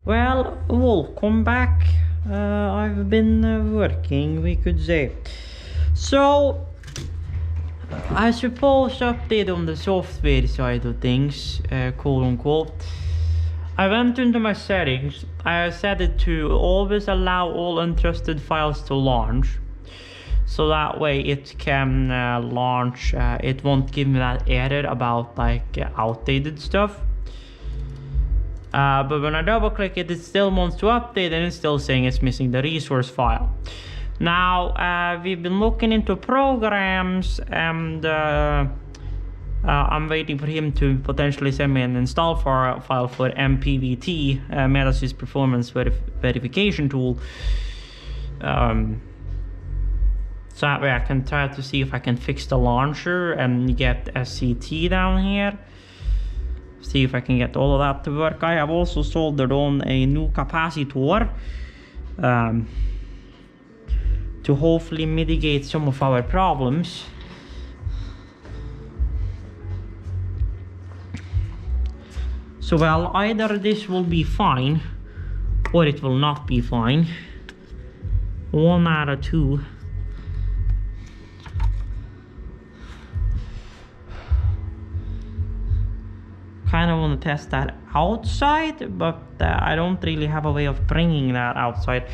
Well, welcome back. I've been working, we could say. So, I suppose update on the software side of things, quote unquote. I went into my settings. I set it to always allow all untrusted files to launch. So that way it can launch. It won't give me that error about like outdated stuff. But when I double click it, it still wants to update and it's still saying it's missing the resource file. Now, we've been looking into programs and I'm waiting for him to potentially send me an install file for MPVT, Metasys Performance Verification Tool. So that way I can try to see if I can fix the launcher and get SCT down here. See if I can get all of that to work. I have also soldered on a new capacitor to hopefully mitigate some of our problems. So well, either this will be fine or it will not be fine. One out of two. Kind of want to test that outside, but I don't really have a way of bringing that outside.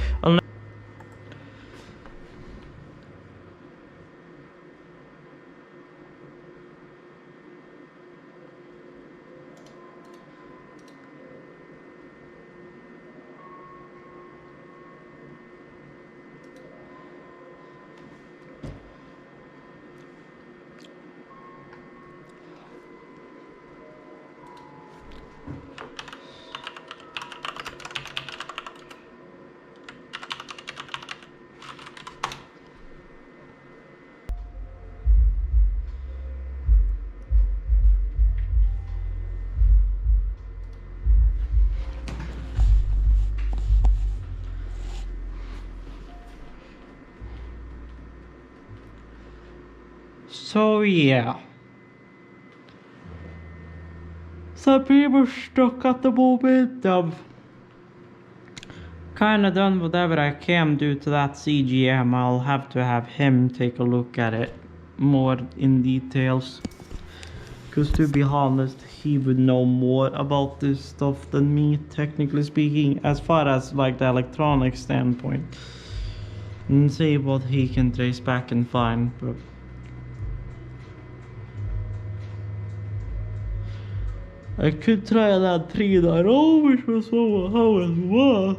So yeah, so I'm pretty much stuck at the moment. I've kind of done whatever I can due to that CGM. I'll have to have him take a look at it more in details, because to be honest, he would know more about this stuff than me, technically speaking, as far as like the electronic standpoint, and see what he can trace back and find. But I could try that 3.0, which was how it was.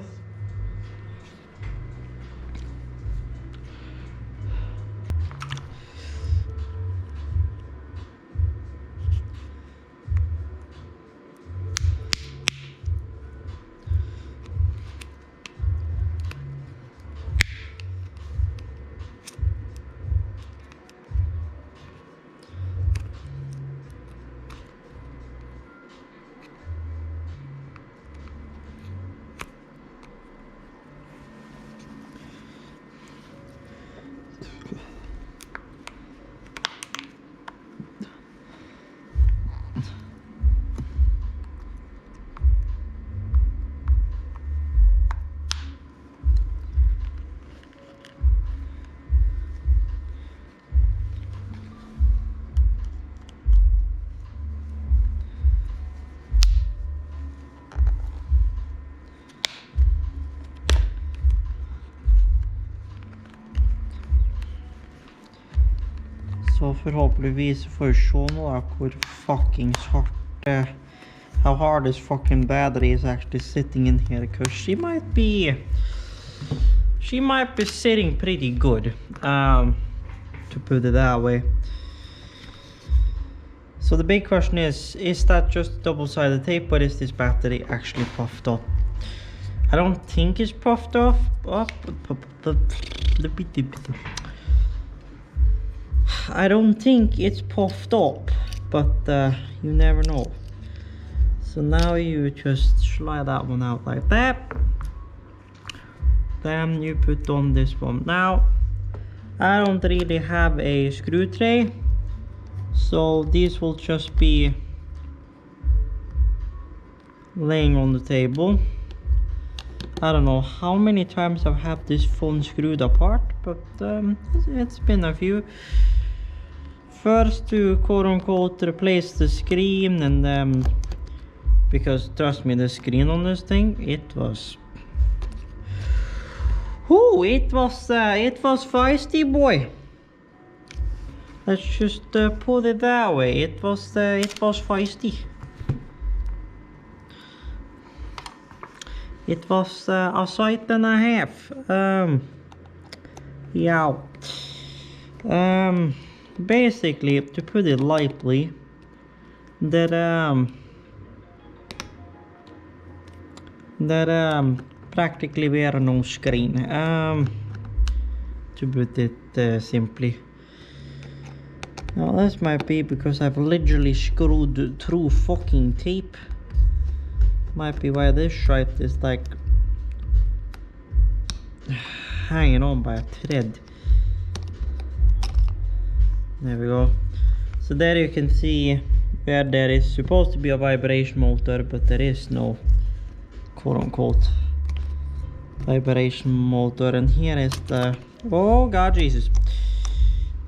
Så förhoppningsvis får jag se hur fucking svart how hard this fucking battery is actually sitting in here, because she might be sitting pretty good, to put it that way. So the big question is that just double-sided tape, or is this battery actually puffed up? I don't think it's puffed up. I don't think it's puffed up, but you never know. So now you just slide that one out like that. Then you put on this one. Now, I don't really have a screw tray, so these will just be laying on the table. I don't know how many times I've had this phone screwed apart, but it's been a few. First to quote-unquote replace the screen, and because trust me, the screen on this thing, it was feisty, boy. Let's just put it that way. It was feisty. It was a sight and a half. Yeah. Basically, to put it lightly, that practically were no screen. To put it simply. Now this might be because I've literally screwed through fucking tape. Might be why this shite is like hanging on by a thread. There we go. So there you can see where there is supposed to be a vibration motor, but there is no quote-unquote vibration motor. And here is the, oh god Jesus,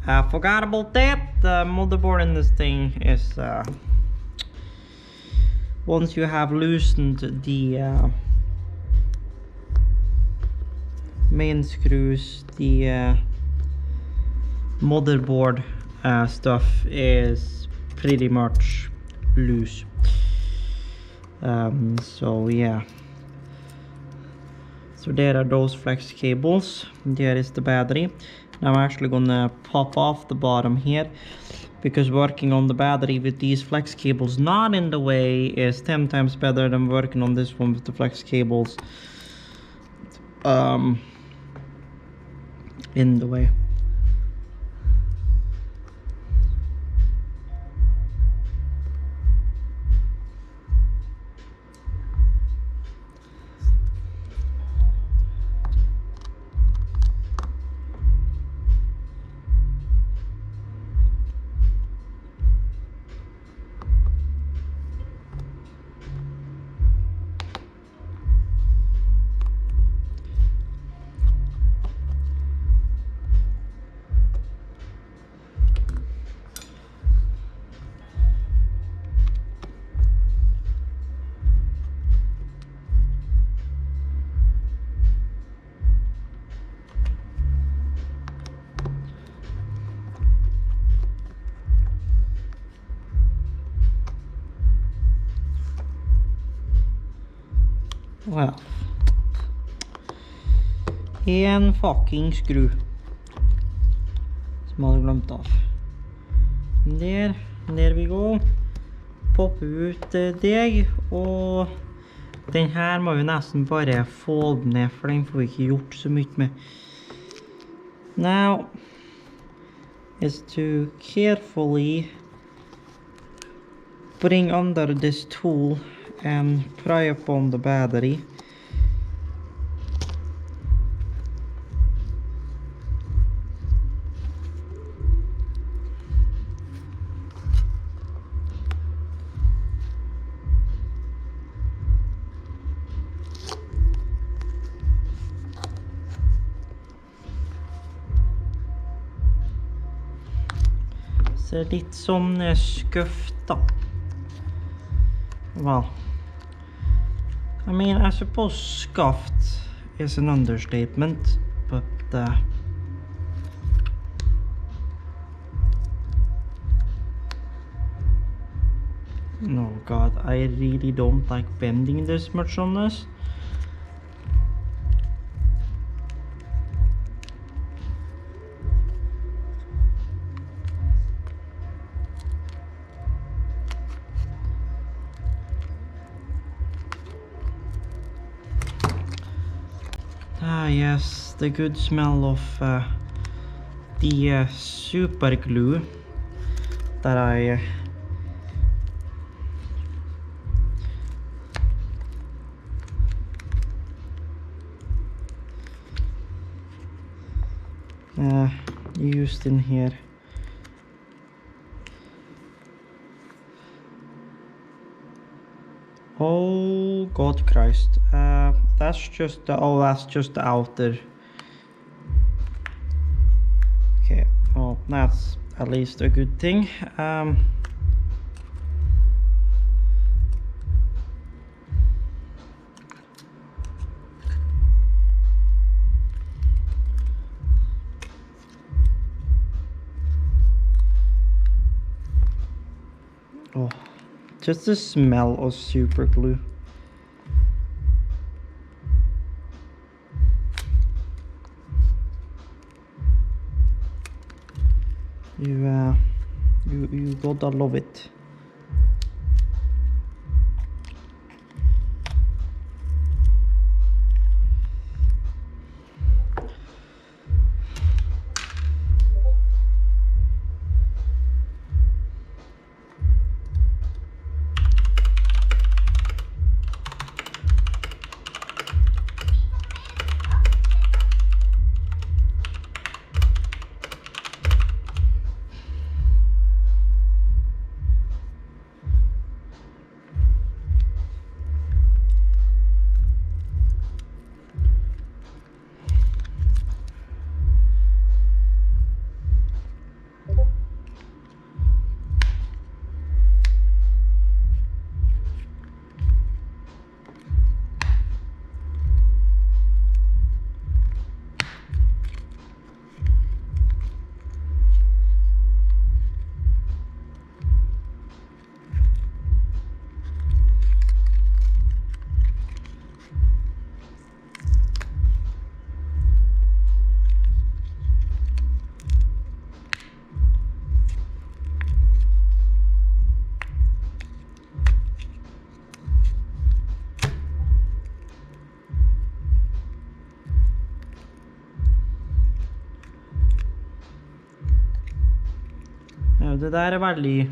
I forgot about that. The motherboard in this thing is once you have loosened the main screws, the motherboard stuff is pretty much loose. So yeah, so there are those flex cables. There is the battery. Now I'm actually gonna pop off the bottom here, because working on the battery with these flex cables not in the way is 10 times better than working on this one with the flex cables in the way. Well, en fucking skru som hadde glemt av. Der vi går. Poppe ut deg, og den her må vi nesten bare folde ned, for den får vi ikke gjort så mye med. Now is to carefully bring under this tool and pry upon the battery. Så litt sånn skuft da. Well, I mean, I suppose scuffed is an understatement, but no god, I really don't like bending this much on this. Ah yes, the good smell of the super glue that I used in here. Oh God Christ, That's just the, oh, that's just the outer. Okay, well, that's at least a good thing. Oh, just the smell of super glue. You gotta love it. Ja, det der er veldig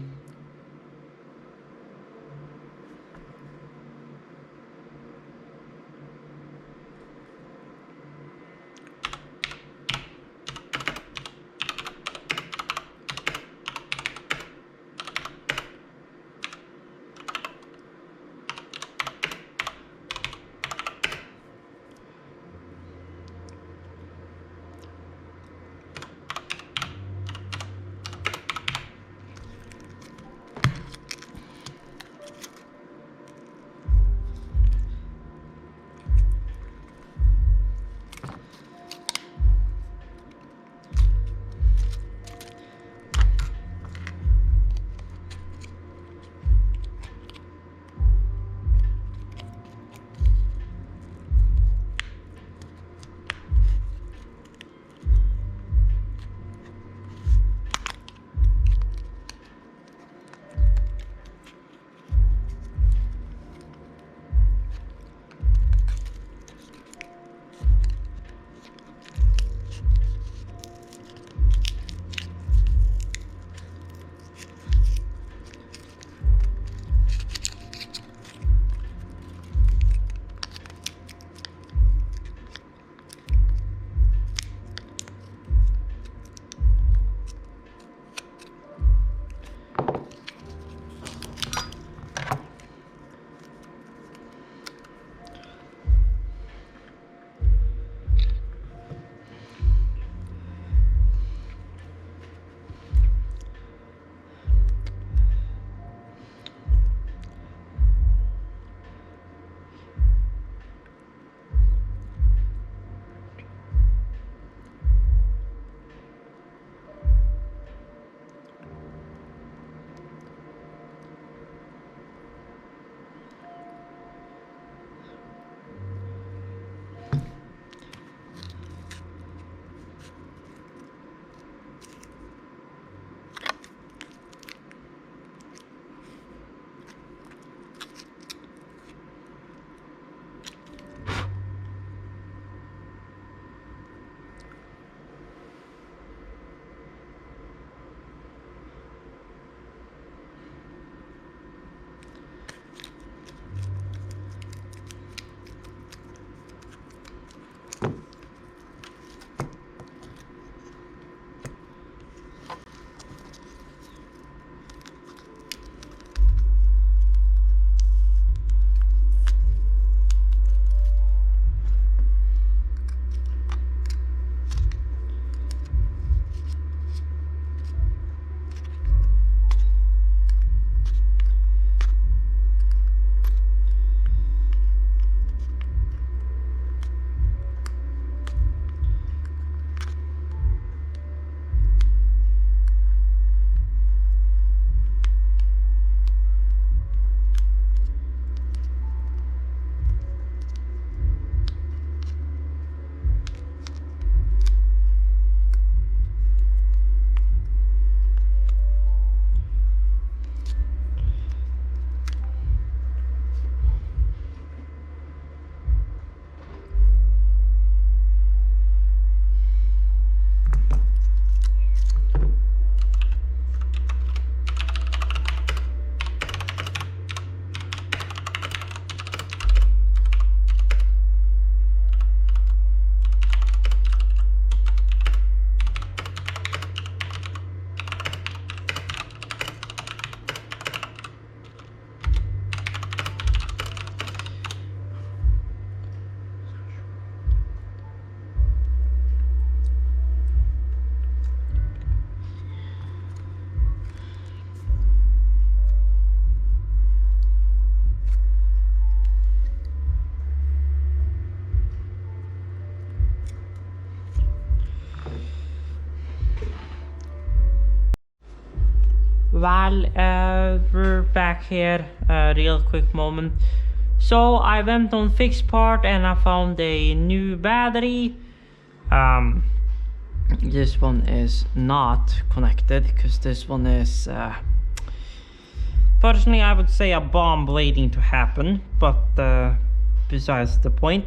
We're back here. Real quick moment. So I went on fixed part and I found a new battery. This one is not connected because this one is personally I would say a bomb waiting to happen, but besides the point.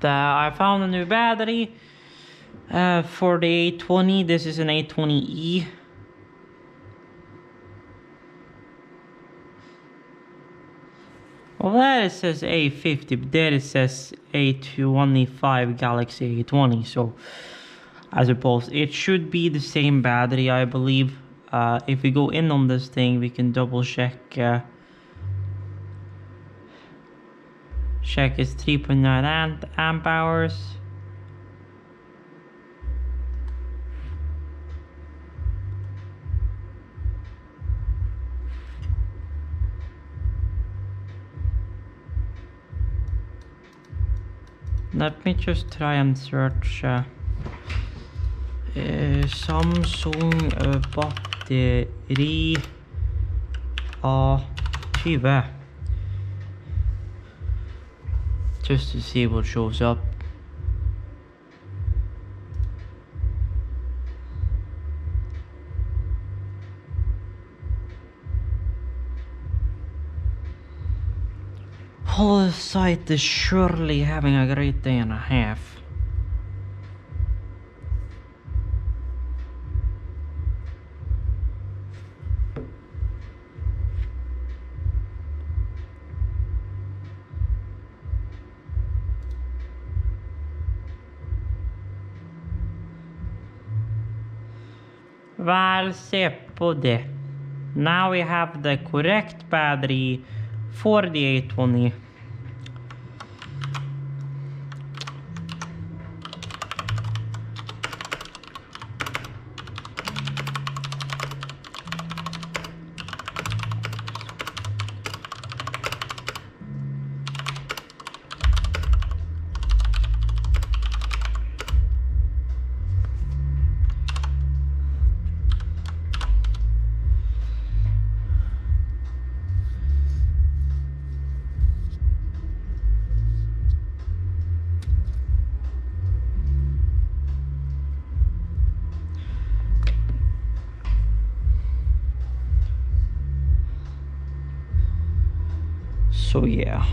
I found a new battery for the A20. This is an A20e. Well, there it says A50, but there it says A21e Galaxy A20. So I suppose it should be the same battery, I believe. If we go in on this thing, we can double check. Check is 3.9 amp hours. Let me just try and search Samsung batteri A20. Just to see what shows up. Whole site is surely having a great day and a half. Well, se på det. Now we have the correct battery for the A20. So yeah.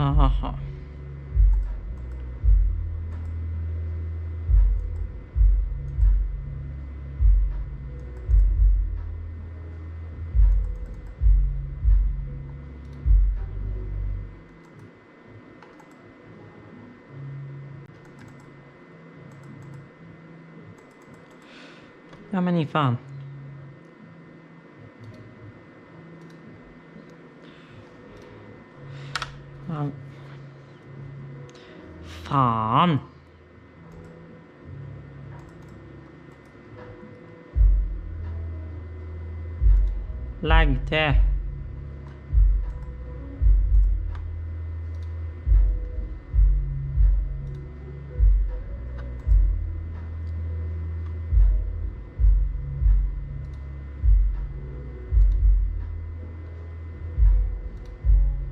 Aha. Ja, men i fan. Ja. Fan. Legg til.